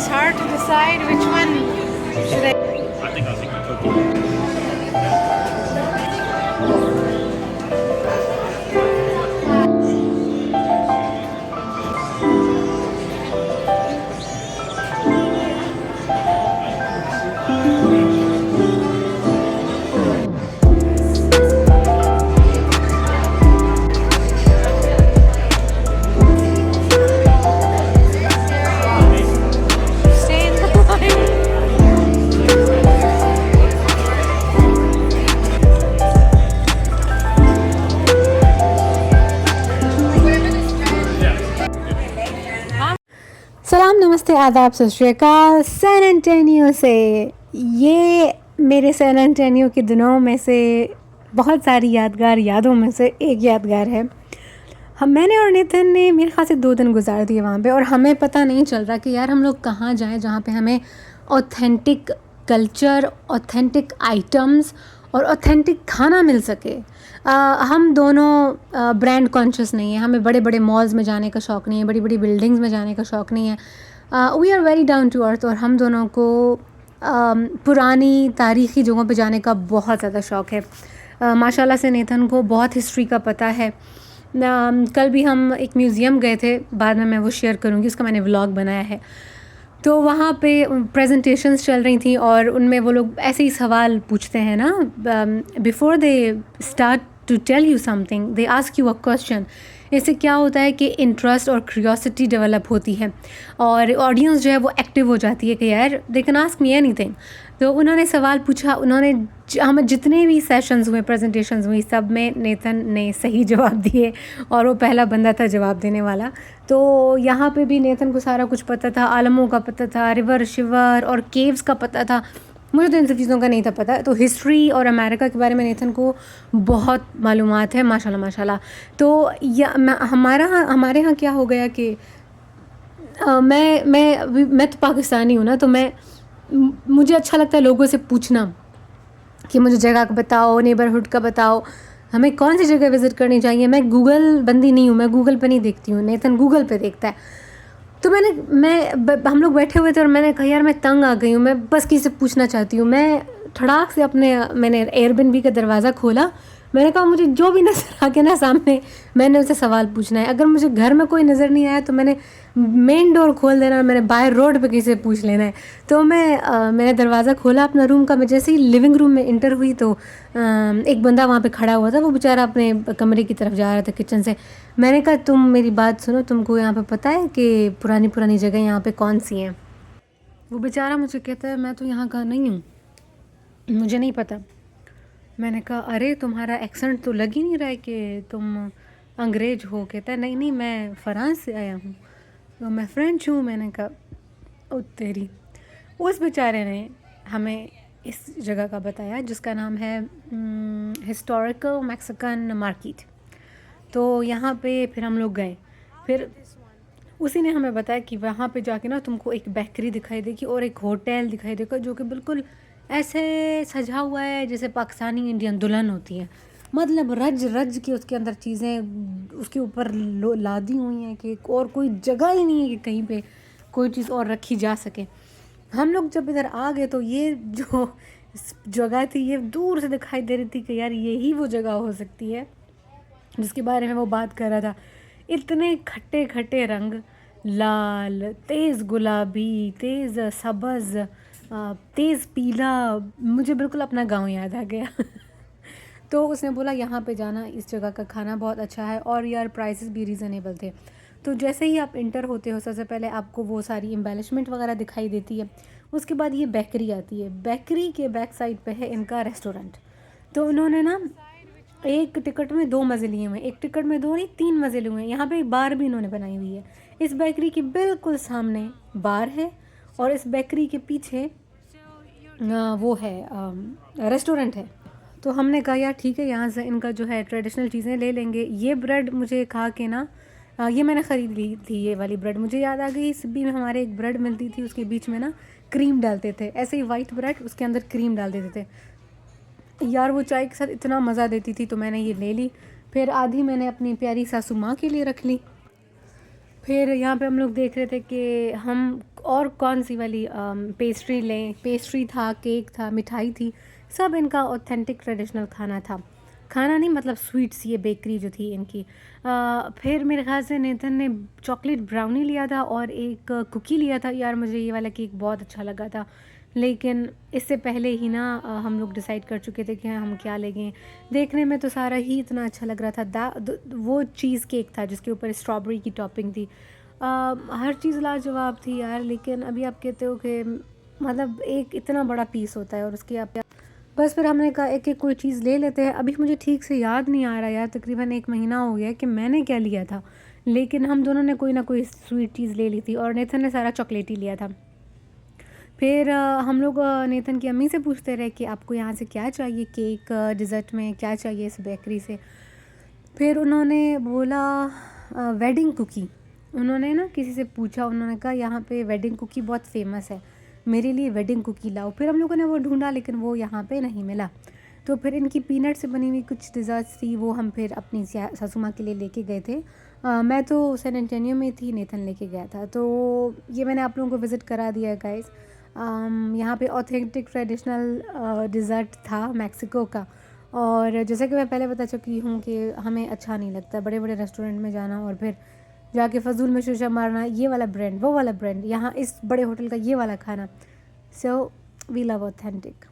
It's hard to decide which one should I. I think the cookie. Stay in the line. सलाम, नमस्ते, आदाब, सत श्री अकाल। San Antonio से ये मेरे सैन एंटोनियो के दिनों में से बहुत सारी यादगार यादों में से एक यादगार है। मैंने और नितिन ने मेरे ख़्याल से 2 दिन गुजार दिए वहाँ पे, और हमें पता नहीं चल रहा कि यार हम लोग कहाँ जाएं जहाँ पे हमें ऑथेंटिक कल्चर, ऑथेंटिक आइटम्स और ऑथेंटिक खाना मिल सके। हम दोनों ब्रांड कॉन्शियस नहीं है, हमें बड़े बड़े मॉल्स में जाने का शौक़ नहीं है, बड़ी बड़ी बिल्डिंग्स में जाने का शौक़ नहीं है। We are very down to earth, और हम दोनों को पुरानी तारीख़ी जगहों पे जाने का बहुत ज़्यादा शौक़ है। माशाल्लाह से नेथन को बहुत हिस्ट्री का पता है। कल भी हम एक म्यूज़ियम गए थे, बाद में मैं वो शेयर करूँगी, उसका मैंने व्लॉग बनाया है। तो वहाँ पे प्रेजेंटेशंस चल रही थी और उनमें वो लोग ऐसे ही सवाल पूछते हैं ना, before they start to tell you something they ask you a question. इससे क्या होता है कि इंटरेस्ट और क्यूरियोसिटी डेवलप होती है और ऑडियंस जो है वो एक्टिव हो जाती है कि यार they can ask me anything. तो उन्होंने सवाल पूछा, उन्होंने हम जितने भी सेशंस हुए, प्रेजेंटेशंस हुई, सब में नेथन ने सही जवाब दिए और वो पहला बंदा था जवाब देने वाला। तो यहाँ पे भी नेथन को सारा कुछ पता था, आलमों का पता था, रिवर शिवर और केव्स का पता था। मुझे तो इन सब चीज़ों का नहीं था पता। तो हिस्ट्री और अमेरिका के बारे में नेथन को बहुत मालूमात है, माशाल्लाह माशाल्लाह। तो हमारे यहाँ क्या हो गया कि मैं तो पाकिस्तानी हूँ ना, तो मुझे अच्छा लगता है लोगों से पूछना कि मुझे जगह का बताओ, नेबरहुड का बताओ, हमें कौन सी जगह विज़िट करनी चाहिए। मैं गूगल बंदी नहीं हूँ, मैं गूगल पे नहीं देखती हूँ, नेथन गूगल पे देखता है। तो हम लोग बैठे हुए थे और मैंने कहा यार मैं तंग आ गई हूँ, मैं बस किसी से पूछना चाहती हूँ। मैं धड़ाक से मैंने एयरबिनबी का दरवाज़ा खोला, मैंने कहा मुझे जो भी नज़र आ गया ना सामने, मैंने उनसे सवाल पूछना है। अगर मुझे घर में कोई नज़र नहीं आया तो मैंने मेन डोर खोल देना, मैंने बाहर रोड पे किसी से पूछ लेना है। तो मैंने दरवाज़ा खोला अपना रूम का। मैं जैसे ही लिविंग रूम में इंटर हुई तो एक बंदा वहाँ पे खड़ा हुआ था, वो बेचारा अपने कमरे की तरफ जा रहा था किचन से। मैंने कहा तुम मेरी बात सुनो, तुमको यहाँ पे पता है कि पुरानी पुरानी जगह यहाँ पे कौन सी हैं? वो बेचारा मुझे कहता है मैं तो यहाँ का नहीं हूँ, मुझे नहीं पता। मैंने कहा अरे तुम्हारा एक्सेंट तो लग ही नहीं रहा है कि तुम अंग्रेज हो। कहता है नहीं नहीं, मैं फ्रांस से आया हूँ। तो मैं फ्रेंच हूँ। मैंने कहा ओ तेरी। उस बेचारे ने हमें इस जगह का बताया जिसका नाम है हिस्टोरिकल मैक्सिकन मार्केट। तो यहाँ पे फिर हम लोग गए। फिर उसी ने हमें बताया कि वहाँ पे जाके ना तुमको एक बेकरी दिखाई देगी और एक होटल दिखाई देगा जो कि बिल्कुल ऐसे सजा हुआ है जैसे पाकिस्तानी इंडियन दुल्हन होती है। मतलब रज रज के उसके अंदर चीज़ें उसके ऊपर लादी हुई हैं कि और कोई जगह ही नहीं है कि कहीं पे कोई चीज़ और रखी जा सके। हम लोग जब इधर आ गए तो ये जो जगह थी ये दूर से दिखाई दे रही थी कि यार यही वो जगह हो सकती है जिसके बारे में वो बात कर रहा था। इतने खट्टे खट्टे रंग, लाल, तेज़ गुलाबी, तेज़ सब्ज़, तेज़ पीला, मुझे बिल्कुल अपना गांव याद आ गया। तो उसने बोला यहाँ पे जाना, इस जगह का खाना बहुत अच्छा है और यार प्राइसेस भी रीज़नेबल थे। तो जैसे ही आप इंटर होते हो सबसे पहले आपको वो सारी एम्बेलिशमेंट वगैरह दिखाई देती है। उसके बाद ये बेकरी आती है, बेकरी के बैक साइड पे है इनका रेस्टोरेंट। तो उन्होंने ना एक टिकट में 2 मज़े लिए हुए हैं, एक टिकट में 2 नहीं 3 मज़े लिए हुए हैं। यहाँ पे एक बार भी इन्होंने बनाई हुई है। इस बेकरी के बिल्कुल सामने बार है और इस बेकरी के पीछे वो है रेस्टोरेंट है। तो हमने कहा यार ठीक है, यहाँ से इनका जो है ट्रेडिशनल चीज़ें ले लेंगे। ये ब्रेड मुझे खा के ना ये मैंने ख़रीद ली थी, ये वाली ब्रेड मुझे याद आ गई। सिब्बी में हमारे एक ब्रेड मिलती थी, उसके बीच में ना क्रीम डालते थे, ऐसे ही वाइट ब्रेड उसके अंदर क्रीम डाल देते थे। यार वो चाय के साथ इतना मज़ा देती थी, तो मैंने ये ले ली। फिर आधी मैंने अपनी प्यारी सासू माँ के लिए रख ली। फिर यहाँ पे हम लोग देख रहे थे कि हम और कौन सी वाली पेस्ट्री लें, पेस्ट्री था, केक था, मिठाई थी, सब इनका ऑथेंटिक ट्रेडिशनल खाना था। खाना नहीं मतलब स्वीट्स, ये बेकरी जो थी इनकी। फिर मेरे ख्याल से नेतन ने चॉकलेट ब्राउनी लिया था और एक कुकी लिया था। यार मुझे ये वाला केक बहुत अच्छा लगा था, लेकिन इससे पहले ही ना हम लोग डिसाइड कर चुके थे कि हम क्या लेंगे। देखने में तो सारा ही इतना अच्छा लग रहा था। वो चीज़ केक था जिसके ऊपर स्ट्रॉबेरी की टॉपिंग थी। हर चीज़ लाजवाब थी यार, लेकिन अभी आप कहते हो कि मतलब एक इतना बड़ा पीस होता है और उसकी आप बस फिर हमने कहा एक एक कोई चीज़ ले लेते हैं। अभी मुझे ठीक से याद नहीं आ रहा यार, तकरीबन 1 महीना हो गया कि मैंने क्या लिया था, लेकिन हम दोनों ने कोई ना कोई स्वीट चीज़ ले ली थी और नेथन ने सारा चॉकलेट ही लिया था। फिर हम लोग नेथन की अम्मी से पूछते रहे कि आपको यहाँ से क्या चाहिए, केक डिज़र्ट में क्या चाहिए इस बेकरी से। फिर उन्होंने बोला वेडिंग कुकी। उन्होंने ना किसी से पूछा, उन्होंने कहा यहाँ पे वेडिंग कुकी बहुत फेमस है, मेरे लिए वेडिंग कुकी लाओ। फिर हम लोगों ने वो ढूंढा लेकिन वो यहाँ पे नहीं मिला। तो फिर इनकी पीनट से बनी हुई कुछ डिज़र्ट्स थी, वो हम फिर अपनी सासू माँ के लिए लेके गए थे। मैं तो सैन एंटोनियो में थी, नेथन लेके गया था। तो ये मैंने आप लोगों को विज़िट करा दिया है गाइस। यहाँ पे ऑथेंटिक ट्रेडिशनल डिज़र्ट था मैक्सिको का। और जैसे कि मैं पहले बता चुकी हूँ कि हमें अच्छा नहीं लगता बड़े बड़े रेस्टोरेंट में जाना और फिर जाके फजूल में शीशा मारना, ये वाला ब्रांड वो वाला ब्रांड, यहाँ इस बड़े होटल का ये वाला खाना। So we love authentic.